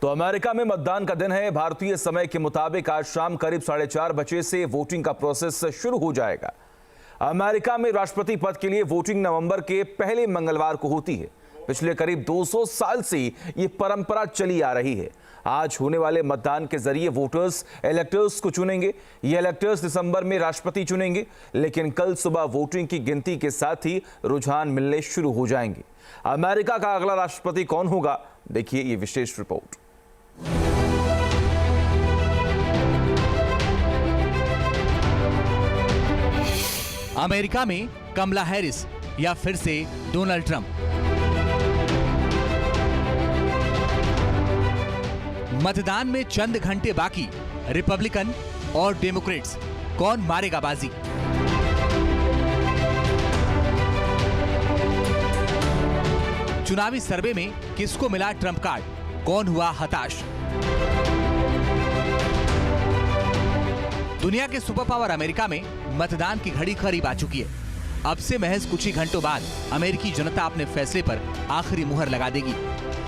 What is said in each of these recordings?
तो अमेरिका में मतदान का दिन है। भारतीय समय के मुताबिक आज शाम करीब 4:30 बजे से वोटिंग का प्रोसेस शुरू हो जाएगा। अमेरिका में राष्ट्रपति पद के लिए वोटिंग नवंबर के पहले मंगलवार को होती है। पिछले करीब 200 साल से ये परंपरा चली आ रही है। आज होने वाले मतदान के जरिए वोटर्स इलेक्टर्स को चुनेंगे। ये इलेक्टर्स दिसंबर में राष्ट्रपति चुनेंगे, लेकिन कल सुबह वोटिंग की गिनती के साथ ही रुझान मिलने शुरू हो जाएंगे। अमेरिका का अगला राष्ट्रपति कौन होगा, देखिए ये विशेष रिपोर्ट। अमेरिका में कमला हैरिस या फिर से डोनाल्ड ट्रंप। मतदान में चंद घंटे बाकी, रिपब्लिकन और डेमोक्रेट्स कौन मारेगा बाजी? चुनावी सर्वे में किसको मिला ट्रंप कार्ड, कौन हुआ हताश? दुनिया के सुपर पावर अमेरिका में मतदान की घड़ी करीब आ चुकी है। अब से महज कुछ ही घंटों बाद अमेरिकी जनता अपने फैसले पर आखिरी मुहर लगा देगी।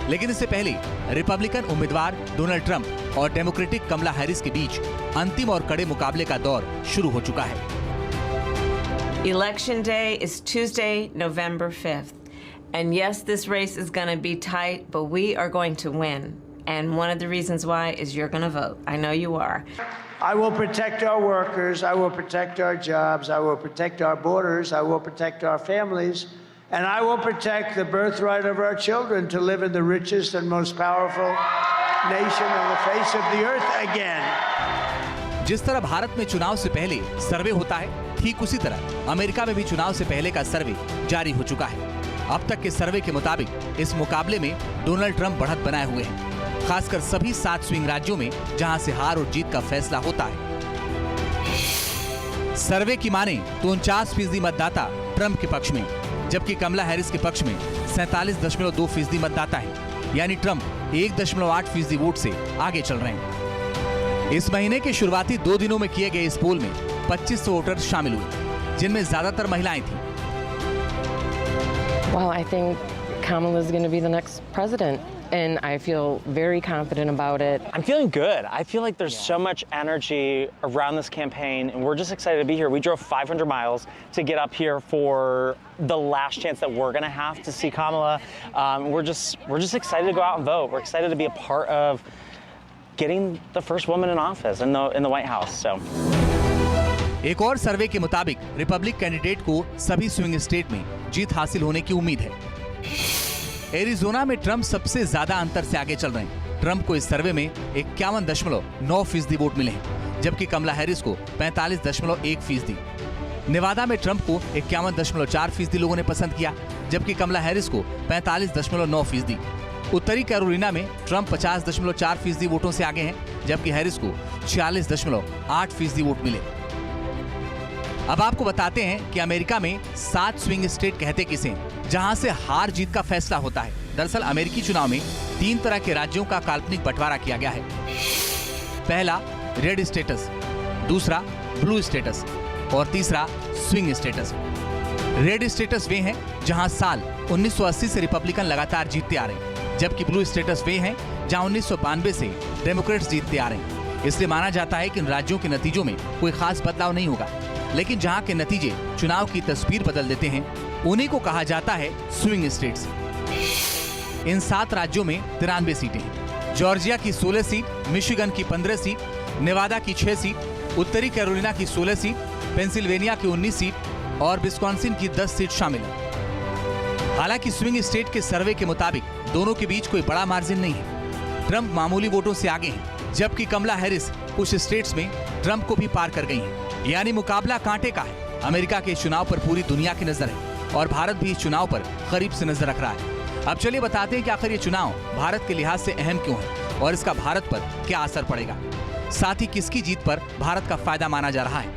लेकिन इससे पहले रिपब्लिकन उम्मीदवार डोनाल्ड ट्रंप और डेमोक्रेटिक कमला हैरिस के बीच अंतिम और कड़े मुकाबले का दौर शुरू हो चुका है। Election day is Tuesday, November 5th. And yes, this race is going to be tight, but we are going to win. And one of the reasons why is you're going to vote. I know you are. I will protect our workers. I will protect our jobs. I will protect our borders. I will protect our families. And I will protect the birthright of our children to live in the richest and most powerful nation on the face of the earth again. जिस तरह भारत में चुनाव से पहले सर्वे होता है, ठीक उसी तरह अमेरिका में भी चुनाव से पहले का सर्वे जारी हो चुका है। अब तक के सर्वे के मुताबिक इस मुकाबले में डोनाल्ड ट्रंप बढ़त बनाए हुए हैं, खासकर सभी 7 स्विंग राज्यों में जहां से हार और जीत का फैसला होता है। सर्वे की माने तो 49% मतदाता ट्रंप के पक्ष में, जबकि कमला हैरिस के पक्ष में 47.2% मतदाता है, यानी ट्रंप 1.8% वोट से आगे चल रहे हैं। इस महीने के शुरुआती 2 दिनों में किए गए इस पोल में 2500 वोटर शामिल हुए, जिनमें ज्यादातर महिलाएं थीं। Well, I think Kamala is going to be the next president, and I feel very confident about it. I'm feeling good. I feel like there's so much energy around this campaign, and we're just excited to be here. We drove 500 miles to get up here for the last chance that we're going to have to see Kamala. We're just excited to go out and vote. We're excited to be a part of getting the first woman in office in the White House. So. एक और सर्वे के मुताबिक Republic candidate को सभी swing state में जीत हासिल होने की उम्मीद है। एरिजोना में ट्रंप सबसे ज्यादा अंतर से आगे चल रहे हैं। ट्रंप को इस सर्वे में 51.9% वोट मिले हैं, जबकि कमला हैरिस को 45.1%। नेवादा में ट्रंप को 51.4% लोगों ने पसंद किया, जबकि कमला हैरिस को 45.9%। उत्तरी कैरोलिना में ट्रंप 50.4% वोटों से आगे हैं, जबकि हैरिस को 46.8% वोट मिले। अब आपको बताते हैं कि अमेरिका में 7 स्विंग स्टेट कहते किसे हैं, जहां से हार जीत का फैसला होता है। दरअसल अमेरिकी चुनाव में 3 तरह के राज्यों का काल्पनिक बंटवारा किया गया है। पहला रेड स्टेटस, दूसरा ब्लू स्टेटस और तीसरा स्विंग स्टेटस। रेड स्टेटस वे हैं जहां साल 1980 से रिपब्लिकन लगातार जीतते आ रहे हैं, जबकि ब्लू स्टेटस वे हैं जहां 1992 से डेमोक्रेट्स जीतते आ रहे हैं। इसलिए माना जाता है कि इन राज्यों के नतीजों में कोई खास बदलाव नहीं होगा, लेकिन जहां के नतीजे चुनाव की तस्वीर बदल देते हैं, उन्हीं को कहा जाता है स्विंग स्टेट्स। इन 7 राज्यों में 93 सीटें हैं। जॉर्जिया की 16 सीट, मिशिगन की 15 सीट, नेवादा की 6 सीट, उत्तरी कैरोलिना की 16 सीट, पेंसिल्वेनिया की 19 सीट और विस्कॉन्सिन की 10 सीट शामिल है। हालांकि स्विंग स्टेट के सर्वे के मुताबिक दोनों के बीच कोई बड़ा मार्जिन नहीं है। ट्रंप मामूली वोटों से आगे हैं, जबकि कमला हैरिस कुछ स्टेट्स में ट्रंप को भी पार कर गई हैं। यानी मुकाबला कांटे का है। अमेरिका के चुनाव पर पूरी दुनिया की नजर है और भारत भी इस चुनाव पर करीब से नजर रख रहा है। अब चलिए बताते हैं कि आखिर ये चुनाव भारत के लिहाज से अहम क्यों है और इसका भारत पर क्या असर पड़ेगा, साथ ही किसकी जीत पर भारत का फायदा माना जा रहा है।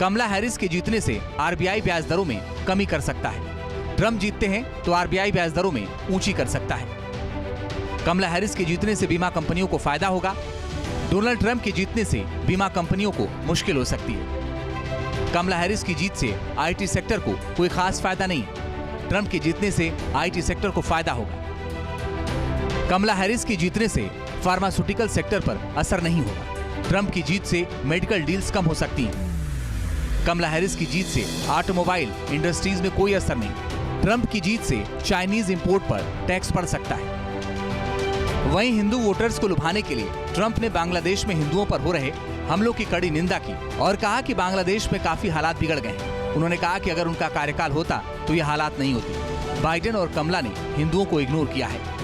कमला हैरिस के जीतने से आरबीआई ब्याज दरों में कमी कर सकता है। ट्रंप जीतते हैं तो आरबीआई ब्याज दरों में ऊंची कर सकता है। कमला हैरिस के जीतने से बीमा कंपनियों को फायदा होगा। डोनाल्ड ट्रंप के जीतने से बीमा कंपनियों को मुश्किल हो सकती है। कमला हैरिस की जीत से आईटी सेक्टर को कोई खास फायदा नहीं। ट्रंप के जीतने से आईटी सेक्टर को फायदा होगा। कमला हैरिस की जीतने से फार्मास्यूटिकल सेक्टर पर असर नहीं होगा। ट्रंप की जीत से मेडिकल डील्स कम हो सकती हैं। कमला हैरिस की जीत से ऑटोमोबाइल इंडस्ट्रीज में कोई असर नहीं। ट्रंप की जीत से चाइनीज इंपोर्ट पर टैक्स पड़ सकता है। वहीं हिंदू वोटर्स को लुभाने के लिए ट्रंप ने बांग्लादेश में हिंदुओं पर हो रहे हमलों की कड़ी निंदा की और कहा कि बांग्लादेश में काफी हालात बिगड़ गए हैं। उन्होंने कहा कि अगर उनका कार्यकाल होता तो ये हालात नहीं होती। बाइडेन और कमला ने हिंदुओं को इग्नोर किया है।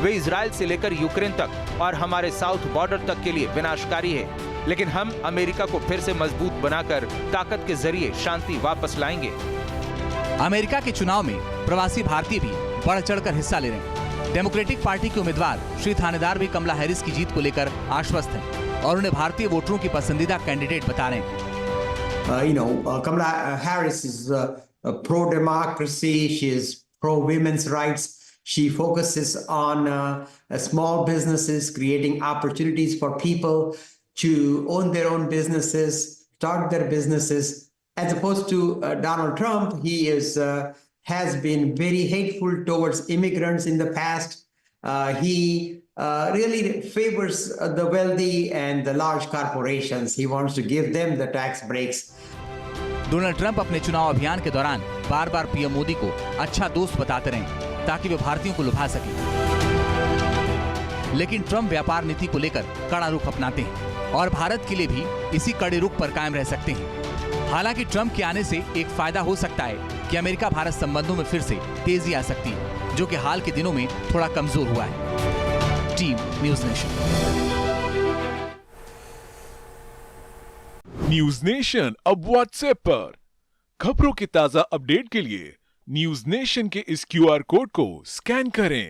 वे इजराइल से लेकर यूक्रेन तक और हमारे साउथ बॉर्डर तक के लिए विनाशकारी है, लेकिन हम अमेरिका को फिर से मजबूत बनाकर ताकत के जरिए शांति वापस लाएंगे। अमेरिका के चुनाव में प्रवासी भारतीय भी बढ़ चढ़कर हिस्सा ले रहे हैं। डेमोक्रेटिक पार्टी के उम्मीदवार श्री थानेदार भी कमला हैरिस की जीत को लेकर आश्वस्त हैं और उन्हें भारतीय वोटरों की पसंदीदा कैंडिडेट बता रहे हैं। Kamala Harris is pro-democracy. She is pro-women's rights. She focuses on small businesses, creating opportunities for people to own their own businesses, start their businesses. As opposed to Donald Trump, he has been very hateful towards immigrants in the past. He really favors the wealthy and the large corporations. He wants to give them the tax breaks. Donald Trump अपने चुनाव अभियान के दौरान बार बार PM Modi को अच्छा दोस्त बताते रहे ताकि वे भारतीयों को लुभा सकें। लेकिन ट्रंप व्यापार नीति को लेकर कड़ा रुख अपनाते हैं और भारत के लिए भी इसी कड़े रुख पर कायम रह सकते हैं। हालांकि ट्रंप के आने से एक फायदा हो सकता है कि अमेरिका भारत संबंधों में फिर से तेजी आ सकती है, जो कि हाल के दिनों में थोड़ा कमजोर हुआ है। Team news nation. News nation अब व्हाट्सएप पर खबरों के ताजा अपडेट के लिए न्यूज नेशन के इस क्यूआर कोड को स्कैन करें।